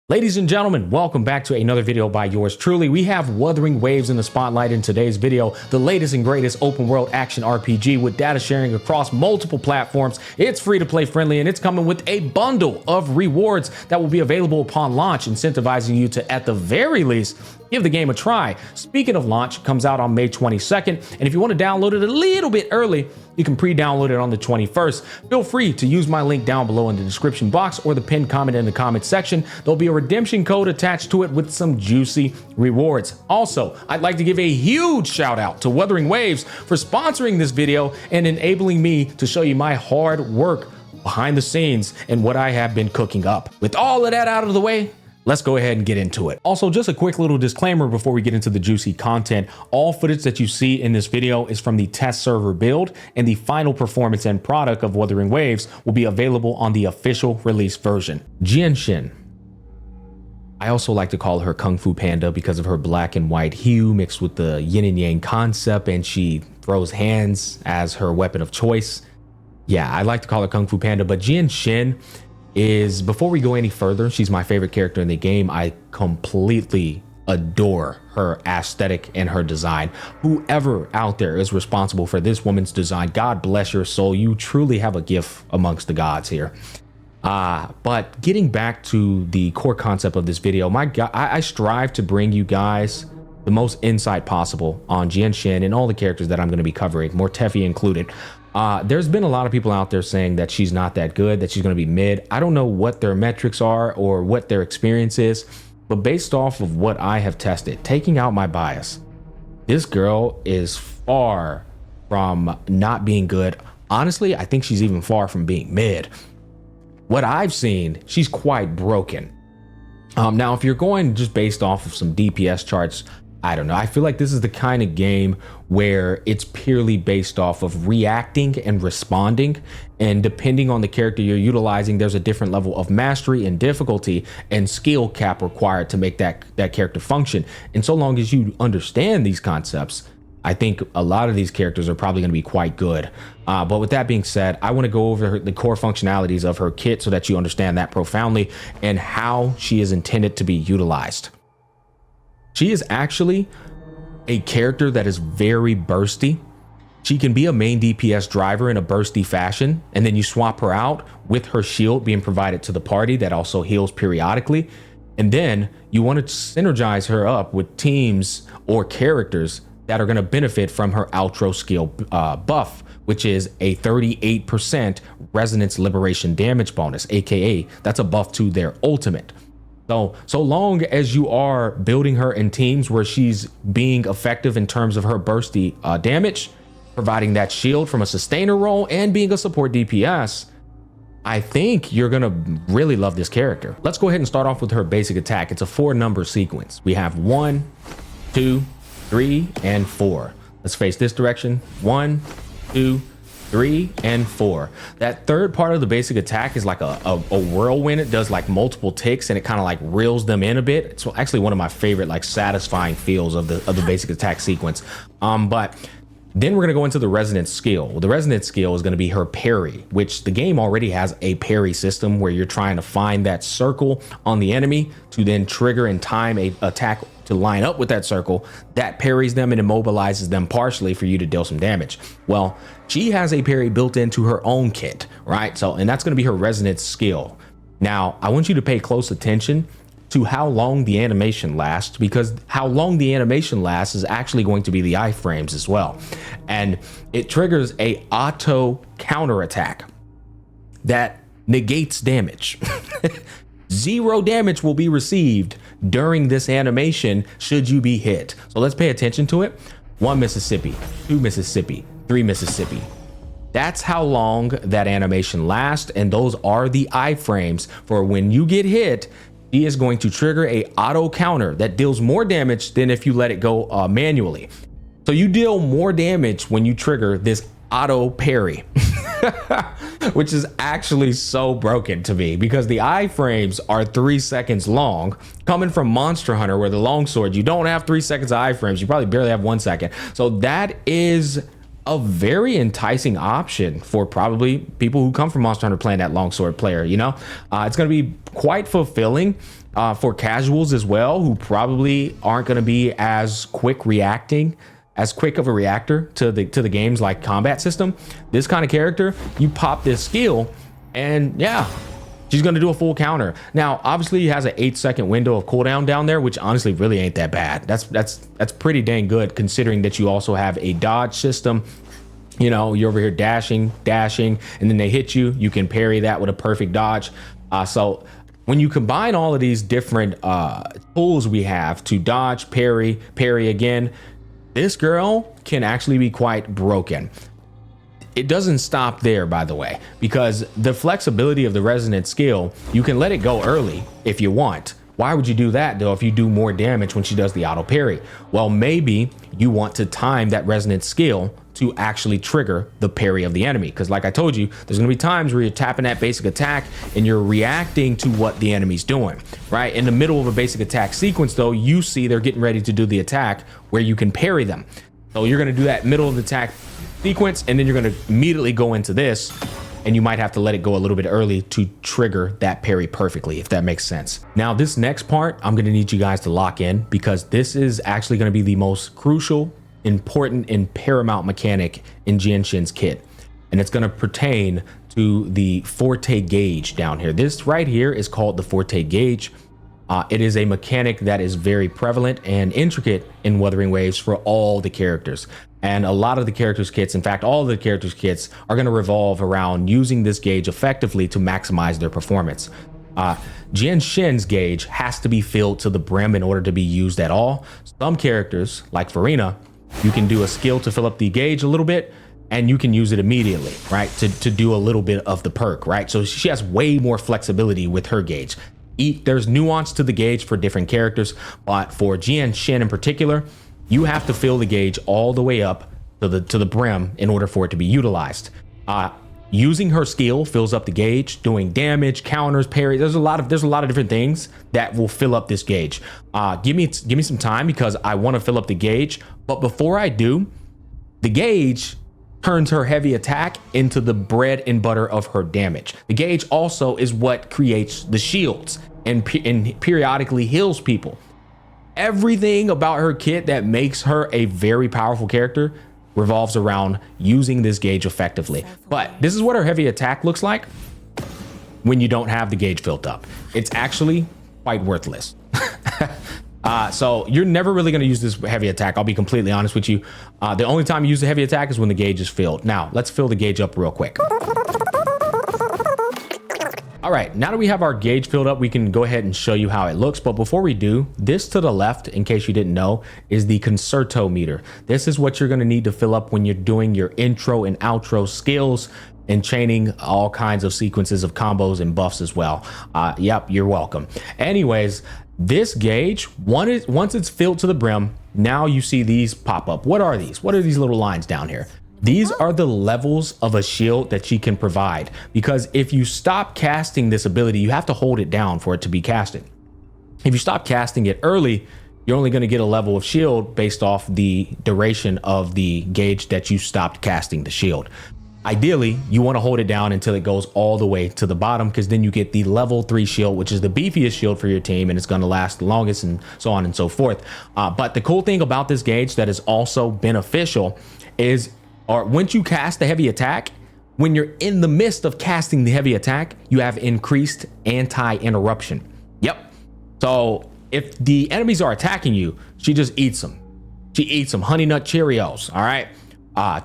Ladies and gentlemen, welcome back to another video by yours truly. We have Wuthering Waves in the spotlight in today's video, the latest and greatest open world action RPG with data sharing across multiple platforms. It's free to play friendly and it's coming with a bundle of rewards that will be available upon launch, incentivizing you to, at the very least, give the game a try. Speaking of launch, it comes out on May 22nd, and if you want to download it a little bit early, you can pre-download it on the 21st. Feel free to use my link down below in the description box or the pinned comment in the comment section. There'll be a redemption code attached to it with some juicy rewards. Also, I'd like to give a huge shout out to Wuthering Waves for sponsoring this video and enabling me to show you my hard work behind the scenes and what I have been cooking up. With all of that out of the way, let's go ahead and get into it. Also, just a quick little disclaimer before we get into the juicy content. All footage that you see in this video is from the test server build, and the final performance and product of Wuthering Waves will be available on the official release version. Jianxin. I also like to call her Kung Fu Panda because of her black and white hue mixed with the yin and yang concept, and she throws hands as her weapon of choice. Yeah, I like to call her Kung Fu Panda, but Jianxin is, before we go any further, she's my favorite character in the game. I completely adore her aesthetic and her design. Whoever out there is responsible for this woman's design, God bless your soul. You truly have a gift amongst the gods here. But getting back to the core concept of this video, I strive to bring you guys the most insight possible on Jianxin and all the characters that I'm going to be covering, Morteffi included. There's been a lot of people out there saying that she's not that good, that she's going to be mid. I don't know what their metrics are or what their experience is, but based off of what I have tested, taking out my bias, this girl is far from not being good. Honestly, I think she's even far from being mid. What I've seen, she's quite broken. Now, if you're going just based off of some DPS charts, I don't know. I feel like this is the kind of game where it's purely based off of reacting and responding. And depending on the character you're utilizing, there's a different level of mastery and difficulty and skill cap required to make that character function. And so long as you understand these concepts, I think a lot of these characters are probably going to be quite good. But with that being said, I want to go over the core functionalities of her kit so that you understand that profoundly and how she is intended to be utilized. She is actually a character that is very bursty. She can be a main DPS driver in a bursty fashion, and then you swap her out with her shield being provided to the party that also heals periodically. And then you want to synergize her up with teams or characters that are going to benefit from her outro skill buff, which is a 38% resonance liberation damage bonus, aka that's a buff to their ultimate. So long as you are building her in teams where she's being effective in terms of her bursty damage, providing that shield from a sustainer role, and being a support DPS, I think you're gonna really love this character. Let's go ahead and start off with her basic attack. It's a 4-number sequence. We have 1, 2, 3, and 4. Let's face this direction. 1, 2, 3, and 4. That third part of the basic attack is like a whirlwind. It does like multiple ticks and it kind of like reels them in a bit. It's actually one of my favorite like satisfying feels of the basic attack sequence. But then we're going to go into the resonance skill. Well, the resonance skill is going to be her parry, which the game already has a parry system where you're trying to find that circle on the enemy to then trigger and time a attack to line up with that circle that parries them and immobilizes them partially for you to deal some damage. Well, she has a parry built into her own kit, right? And that's going to be her resonance skill. Now, I want you to pay close attention to how long the animation lasts, because how long the animation lasts is actually going to be the iframes as well. And it triggers a auto counter attack that negates damage. 0 damage will be received during this animation should you be hit. So let's pay attention to it. 1 Mississippi, 2 Mississippi, 3 Mississippi. That's how long that animation lasts, and those are the iframes for when you get hit. She is going to trigger a auto counter that deals more damage than if you let it go manually. So you deal more damage when you trigger this auto parry, which is actually so broken to me because the iframes are 3 seconds long. Coming from Monster Hunter, where the longsword, you don't have 3 seconds of iframes, you probably barely have 1 second. So that is a very enticing option for probably people who come from Monster Hunter playing that longsword player. You know, it's going to be quite fulfilling for casuals as well, who probably aren't going to be as quick of a reactor to the game's like combat system. This kind of character, you pop this skill and yeah, she's going to do a full counter. Now, obviously, he has an 8-second window of cooldown down there, which honestly really ain't that bad. That's pretty dang good, considering that you also have a dodge system. You know, you're over here dashing, and then they hit you. You can parry that with a perfect dodge. So when you combine all of these different tools we have to dodge, parry again, this girl can actually be quite broken. It doesn't stop there, by the way, because the flexibility of the resonant skill, you can let it go early if you want. Why would you do that though if you do more damage when she does the auto parry? Well, maybe you want to time that resonant skill to actually trigger the parry of the enemy, because like I told you, there's gonna be times where you're tapping that basic attack and you're reacting to what the enemy's doing, right? In the middle of a basic attack sequence though, you see they're getting ready to do the attack where you can parry them. So you're gonna do that middle of the attack sequence, and then you're going to immediately go into this, and you might have to let it go a little bit early to trigger that parry perfectly, if that makes sense. Now, this next part, I'm going to need you guys to lock in, because this is actually going to be the most crucial, important, and paramount mechanic in Jianxin's kit, and it's going to pertain to the Forte gauge down here. This right here is called the Forte gauge. It is a mechanic that is very prevalent and intricate in Wuthering Waves for all the characters. And a lot of the characters' kits, in fact, all of the characters' kits are going to revolve around using this gauge effectively to maximize their performance. Jianxin's gauge has to be filled to the brim in order to be used at all. Some characters, like Verina, you can do a skill to fill up the gauge a little bit, and you can use it immediately, right, to do a little bit of the perk, right? So she has way more flexibility with her gauge. There's nuance to the gauge for different characters, but for Jianxin in particular, you have to fill the gauge all the way up to the brim in order for it to be utilized. Using her skill fills up the gauge, doing damage, counters, parry. There's a lot of different things that will fill up this gauge. Give me some time, because I want to fill up the gauge. But before I do, the gauge turns her heavy attack into the bread and butter of her damage. The gauge also is what creates the shields and periodically heals people. Everything about her kit that makes her a very powerful character revolves around using this gauge effectively. But this is what her heavy attack looks like when you don't have the gauge filled up. It's actually quite worthless. So you're never really going to use this heavy attack. I'll be completely honest with you. The only time you use the heavy attack is when the gauge is filled. Now let's fill the gauge up real quick. All right, now that we have our gauge filled up, we can go ahead and show you how it looks. But before we do, this to the left, in case you didn't know, is the concerto meter. This is what you're going to need to fill up when you're doing your intro and outro skills and chaining all kinds of sequences of combos and buffs as well. Yep, you're welcome. Anyways, this gauge, once it's filled to the brim, now you see these pop up. What are these? What are these little lines down here? These are the levels of a shield that she can provide, because if you stop casting this ability, you have to hold it down for it to be casted. If you stop casting it early, you're only going to get a level of shield based off the duration of the gauge that you stopped casting the shield. Ideally, you want to hold it down until it goes all the way to the bottom, because then you get the level 3 shield, which is the beefiest shield for your team, and it's going to last the longest, and so on and so forth. But the cool thing about this gauge that is also beneficial is, once you cast the heavy attack, when you're in the midst of casting the heavy attack, you have increased anti-interruption. Yep. So if the enemies are attacking you, she just eats them. She eats some Honey Nut Cheerios, all right?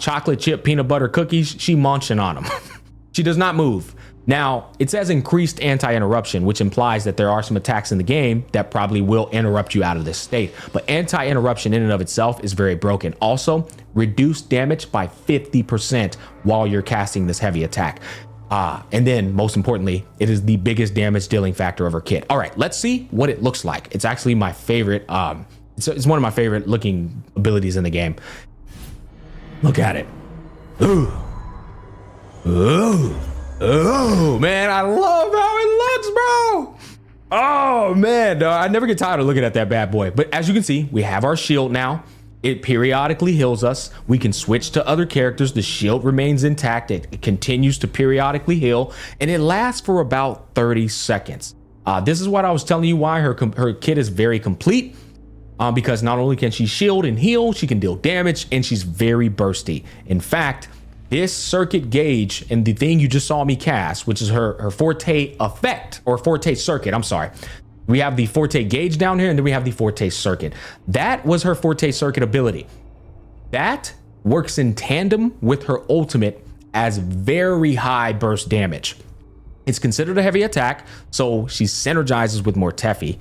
Chocolate chip peanut butter cookies, she munching on them. She does not move. Now, it says increased anti-interruption, which implies that there are some attacks in the game that probably will interrupt you out of this state. But anti-interruption in and of itself is very broken. Also, reduced damage by 50% while you're casting this heavy attack. And then, most importantly, it is the biggest damage dealing factor of her kit. All right, let's see what it looks like. It's actually my favorite. It's one of my favorite looking abilities in the game. Look at it. Ooh. Ooh. Oh man, I love how it looks, bro. Oh man, I never get tired of looking at that bad boy. But as you can see, we have our shield now. It periodically heals us. We can switch to other characters. The shield remains intact. It continues to periodically heal, and it lasts for about 30 seconds. This is what I was telling you why her kit is very complete, because not only can she shield and heal, she can deal damage, and she's very bursty. In fact, this circuit gauge and the thing you just saw me cast, which is her Forte effect, or Forte circuit, I'm sorry. We have the Forte gauge down here, and then we have the Forte circuit. That was her Forte circuit ability. That works in tandem with her ultimate as very high burst damage. It's considered a heavy attack, so she synergizes with Morteffi.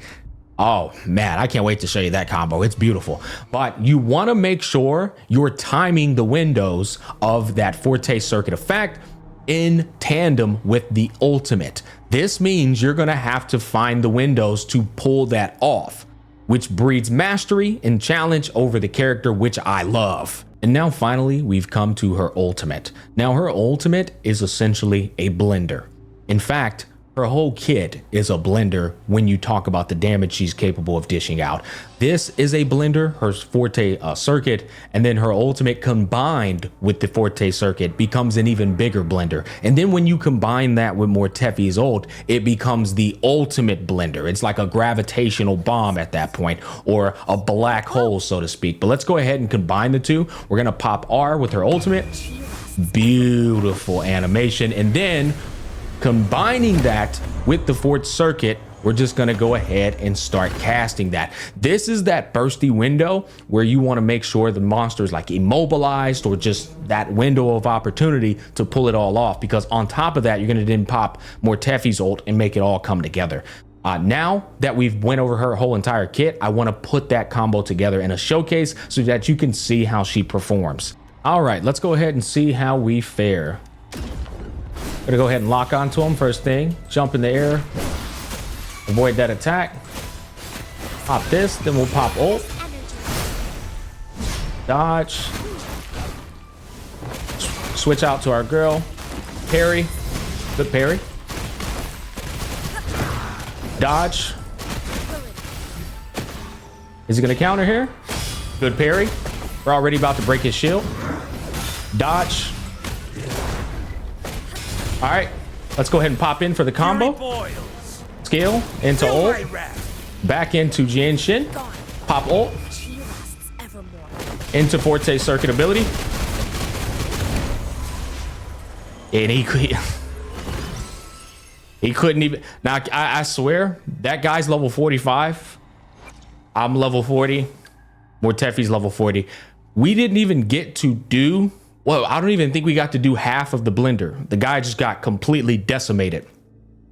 Oh man, I can't wait to show you that combo. It's beautiful. But you want to make sure you're timing the windows of that Forte circuit effect in tandem with the ultimate. This means you're going to have to find the windows to pull that off, which breeds mastery and challenge over the character, which I love. And now finally, we've come to her ultimate. Now her ultimate is essentially a blender. In fact, her whole kit is a blender when you talk about the damage she's capable of dishing out. This is a blender, her Forte circuit, and then her ultimate combined with the Forte circuit becomes an even bigger blender. And then when you combine that with Morteffi's ult, it becomes the ultimate blender. It's like a gravitational bomb at that point, or a black hole, so to speak. But let's go ahead and combine the two. We're gonna pop R with her ultimate. Beautiful animation. And then combining that with the Forte circuit, we're just going to go ahead and start casting that. This is that bursty window where you want to make sure the monster is like immobilized, or just that window of opportunity to pull it all off, because on top of that, you're going to then pop Morteffi's ult and make it all come together. Now that we've went over her whole entire kit, I want to put that combo together in a showcase so that you can see how she performs. All right, let's go ahead and see how we fare. Gonna go ahead and lock onto him first thing. Jump in the air. Avoid that attack. Pop this, then we'll pop ult. Dodge. Switch out to our girl. Parry. Good parry. Dodge. Is he gonna counter here? Good parry. We're already about to break his shield. Dodge. All right, let's go ahead and pop in for the combo. Scale into ult. Back into Jianxin. Pop ult. Into Forte circuit ability. And he couldn't even. Now, I swear, that guy's level 45. I'm level 40. Morteffi's level 40. We didn't even get to do. Well, I don't even think we got to do half of the blender. The guy just got completely decimated.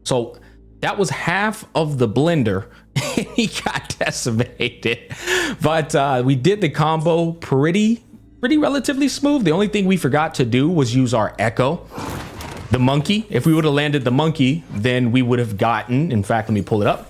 So that was half of the blender. He got decimated. But we did the combo pretty relatively smooth. The only thing we forgot to do was use our echo. The monkey. If we would have landed the monkey, then we would have gotten, in fact, let me pull it up.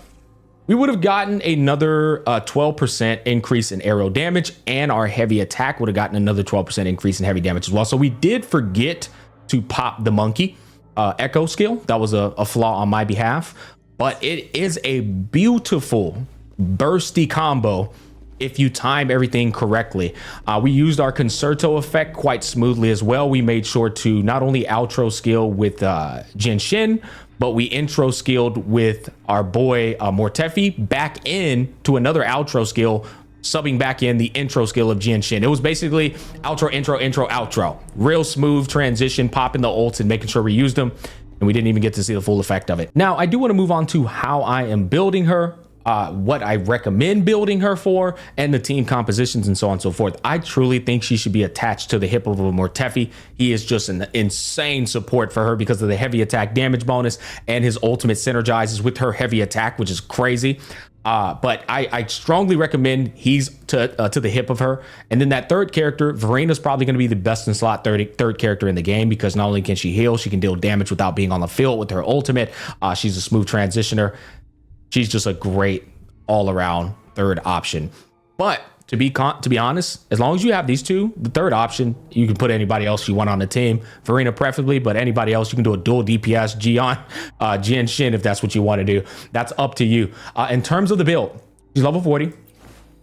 We would have gotten another 12% increase in arrow damage, and our heavy attack would have gotten another 12% increase in heavy damage as well. So we did forget to pop the monkey echo skill. That was a flaw on my behalf, but it is a beautiful bursty combo if you time everything correctly. We used our concerto effect quite smoothly as well. We made sure to not only outro skill with Jianxin, but we intro skilled with our boy Morteffi back in to another outro skill, subbing back in the intro skill of Jianxin. It was basically outro, intro, intro, outro. Real smooth transition, popping the ults and making sure we used them. And we didn't even get to see the full effect of it. Now, I do want to move on to how I am building her. What I recommend building her for, and the team compositions and so on and so forth. I truly think she should be attached to the hip of a Morteffi. He is just an insane support for her because of the heavy attack damage bonus, and his ultimate synergizes with her heavy attack, which is crazy. But I strongly recommend he's to the hip of her. And then that third character, Verina, is probably going to be the best in slot third character in the game, because not only can she heal, she can deal damage without being on the field with her ultimate. She's a smooth transitioner. She's just a great all-around third option. But to be honest, as long as you have these two, the third option, you can put anybody else you want on the team. Verina preferably, but anybody else, you can do a dual DPS Jianxin if that's what you want to do. That's up to you. In terms of the build, she's level 40.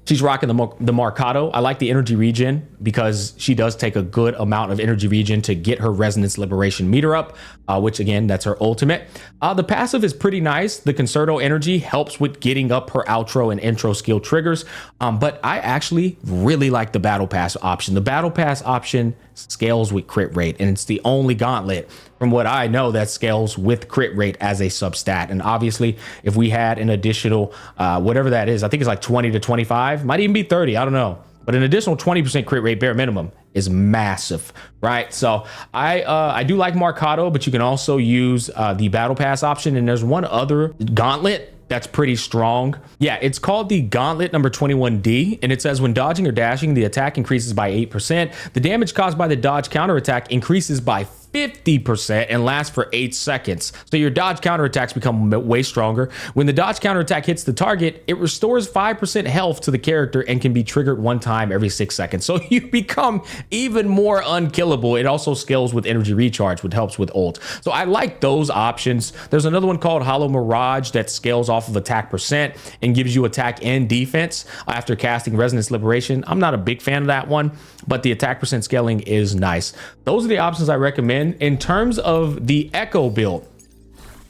She's rocking the Mercado. I like the energy regen because she does take a good amount of energy regen to get her resonance liberation meter up, which again, that's her ultimate. The passive is pretty nice. The concerto energy helps with getting up her outro and intro skill triggers. But I actually really like the battle pass option. The battle pass option scales with crit rate, and it's the only gauntlet from what I know that scales with crit rate as a substat. And obviously, if we had an additional whatever that is, I think it's like 20 to 25, might even be 30, I don't know, but an additional 20% crit rate bare minimum is massive, right? So I do like Mercado, but you can also use the battle pass option. And there's one other gauntlet that's pretty strong. Yeah, it's called the Gauntlet number 21D, and it says when dodging or dashing, the attack increases by 8%. The damage caused by the dodge counterattack increases by 50% and lasts for 8 seconds. So your dodge counterattacks become way stronger. When the dodge counterattack hits the target, it restores 5% health to the character and can be triggered 1 time every 6 seconds. So you become even more unkillable. It also scales with energy recharge, which helps with ult. So I like those options. There's another one called Hollow Mirage that scales off of attack percent and gives you attack and defense after casting Resonance Liberation. I'm not a big fan of that one, but the attack percent scaling is nice. Those are the options I recommend. In terms of the Echo build,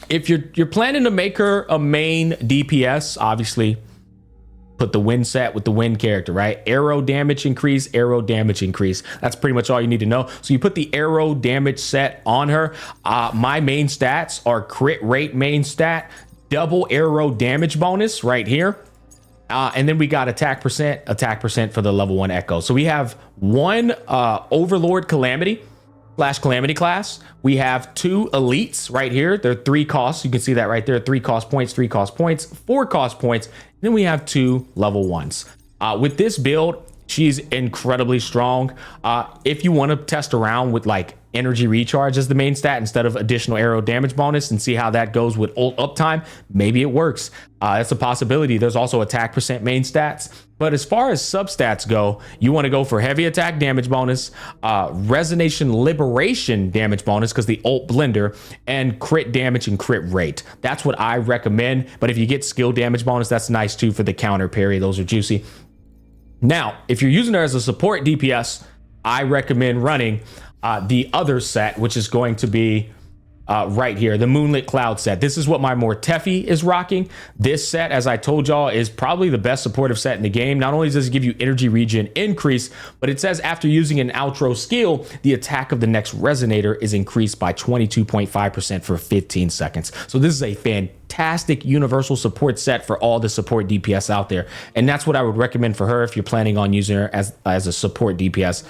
if you're planning to make her a main DPS, obviously put the wind set with the wind character, right? Arrow damage increase, arrow damage increase. That's pretty much all you need to know. So you put the arrow damage set on her. My main stats are crit rate main stat, double arrow damage bonus right here. And then we got attack percent for the level 1 Echo. So we have one Overlord Calamity / Calamity class. We have 2 elites right here. They're 3 costs. You can see that right there. 3 cost points, 3 cost points, 4 cost points. And then we have 2 level 1s. With this build, she's incredibly strong. If you want to test around with like energy recharge as the main stat instead of additional arrow damage bonus and see how that goes with ult uptime, maybe it works. That's a possibility. There's also attack percent main stats. But as far as substats go, you want to go for heavy attack damage bonus, resonation liberation damage bonus because the ult blender, and crit damage and crit rate. That's what I recommend. But if you get skill damage bonus, that's nice too for the counter parry. Those are juicy. Now, if you're using her as a support DPS, I recommend running the other set, which is going to be right here, the Moonlit Cloud set. This is what my Morteffi is rocking. This set, as I told y'all, is probably the best supportive set in the game. Not only does it give you energy regen increase, but it says after using an outro skill, the attack of the next resonator is increased by 22.5% for 15 seconds. So this is a fantastic universal support set for all the support DPS out there. And that's what I would recommend for her if you're planning on using her as a support DPS,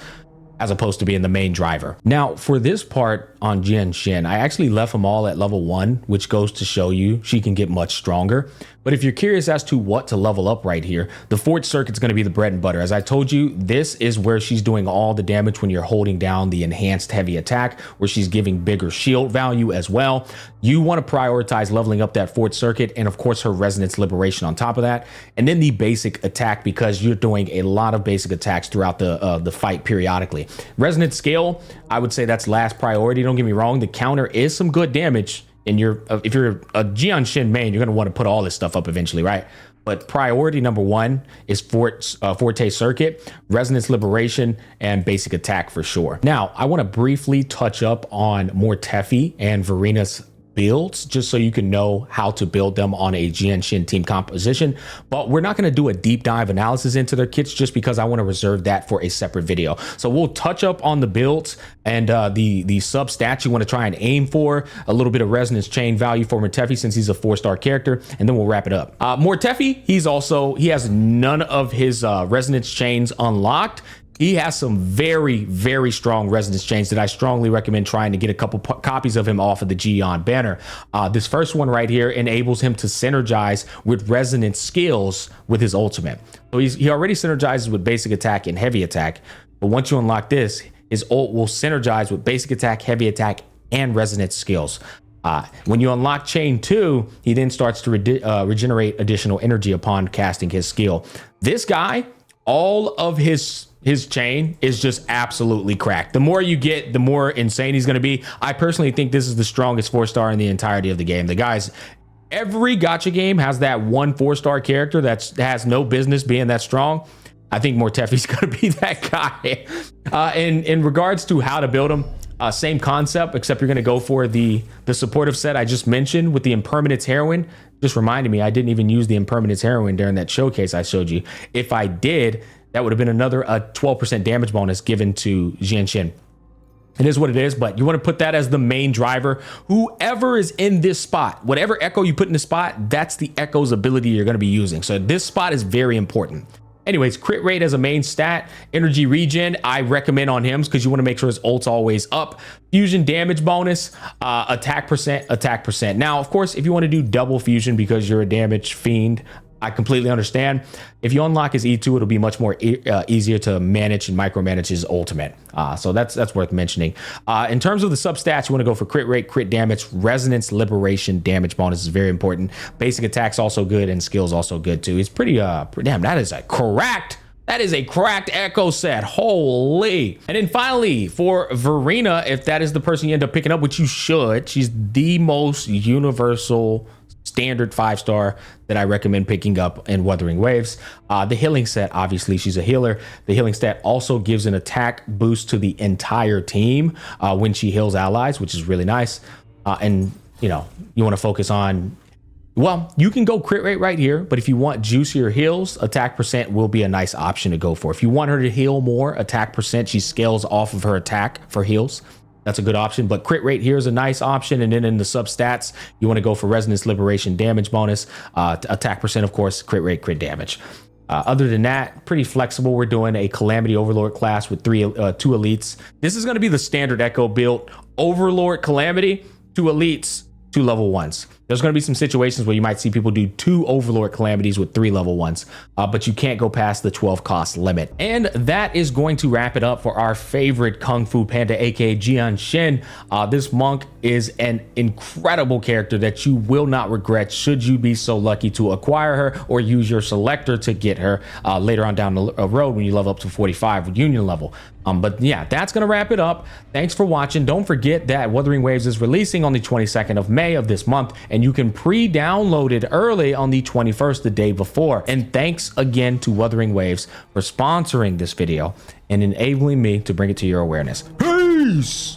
as opposed to being the main driver. Now, for this part on Jianxin, I actually left them all at level 1, which goes to show you she can get much stronger. But if you're curious as to what to level up right here, the Forte circuit's going to be the bread and butter. As I told you, this is where she's doing all the damage when you're holding down the enhanced heavy attack, where she's giving bigger shield value as well. You want to prioritize leveling up that Forte circuit, and of course her resonance liberation on top of that, and then the basic attack, because you're doing a lot of basic attacks throughout the fight periodically. Resonance scale, I would say that's last priority. Don't get me wrong, the counter is some good damage. And if you're a Jianxin main, you're going to want to put all this stuff up eventually, right? But priority number 1 is Forte circuit, resonance liberation, and basic attack for sure. Now, I want to briefly touch up on Morteffi and Verina's builds, just so you can know how to build them on a Jianxin team composition. But we're not going to do a deep dive analysis into their kits just because I want to reserve that for a separate video. So we'll touch up on the builds and the sub stats you want to try and aim for, a little bit of resonance chain value for Morteffi since he's a 4-star character, and then we'll wrap it up. Morteffi, he has none of his resonance chains unlocked. He has some very, very strong resonance chains that I strongly recommend trying to get a couple copies of him off of the Jian banner. This first one right here enables him to synergize with resonance skills with his ultimate. So he already synergizes with basic attack and heavy attack, but once you unlock this, his ult will synergize with basic attack, heavy attack, and resonance skills. When you unlock chain 2, he then starts to regenerate additional energy upon casting his skill. This guy, all of his chain is just absolutely cracked. The more you get, the more insane he's going to be. I personally think this is the strongest 4-star in the entirety of the game. The guy's every gacha game has that one 4-star character that has no business being that strong. I think Morteffi's gonna be that guy. In regards to how to build him, same concept, except you're gonna go for the supportive set I just mentioned with the impermanence heroine. Just reminded me, I didn't even use the impermanence heroine during that showcase I showed you. If I did, that would have been another 12% damage bonus given to Jianxin. It is what it is, but you want to put that as the main driver. Whoever is in this spot, whatever echo you put in the spot, that's the echo's ability you're going to be using. So this spot is very important. Anyways, crit rate as a main stat, energy regen, I recommend on him because you want to make sure his ult's always up. Fusion damage bonus, attack percent. Now, of course, if you want to do double fusion because you're a damage fiend, I completely understand. If you unlock his E2, it'll be much more easier to manage and micromanage his ultimate. So that's worth mentioning. In terms of the substats, you want to go for crit rate, crit damage, resonance, liberation, damage bonus is very important. Basic attack's also good and skills also good too. He's pretty damn, that is a cracked echo set. Holy. And then finally for Verina, if that is the person you end up picking up, which you should, she's the most universal standard 5-star that I recommend picking up in Wuthering Waves. The healing set, obviously she's a healer. The healing stat also gives an attack boost to the entire team when she heals allies, which is really nice. And you know, you want to focus on, well, you can go crit rate right here, but if you want juicier heals, attack percent will be a nice option to go for. If you want her to heal more, attack percent, she scales off of her attack for heals. That's a good option, but crit rate here is a nice option. And then in the substats, you want to go for resonance, liberation, damage bonus, attack percent, of course, crit rate, crit damage. Other than that, pretty flexible. We're doing a Calamity Overlord class with 2 elites. This is going to be the standard Echo build. Overlord, Calamity, 2 elites, 2 level 1s. There's going to be some situations where you might see people do 2 Overlord Calamities with 3 level 1s, but you can't go past the 12 cost limit. And that is going to wrap it up for our favorite Kung Fu Panda, aka Jianxin. This monk is an incredible character that you will not regret should you be so lucky to acquire her or use your selector to get her later on down the road when you level up to 45 with Union level. But yeah, that's going to wrap it up. Thanks for watching. Don't forget that Wuthering Waves is releasing on the 22nd of May of this month, and you can pre-download it early on the 21st, the day before. And thanks again to Wuthering Waves for sponsoring this video and enabling me to bring it to your awareness. Peace!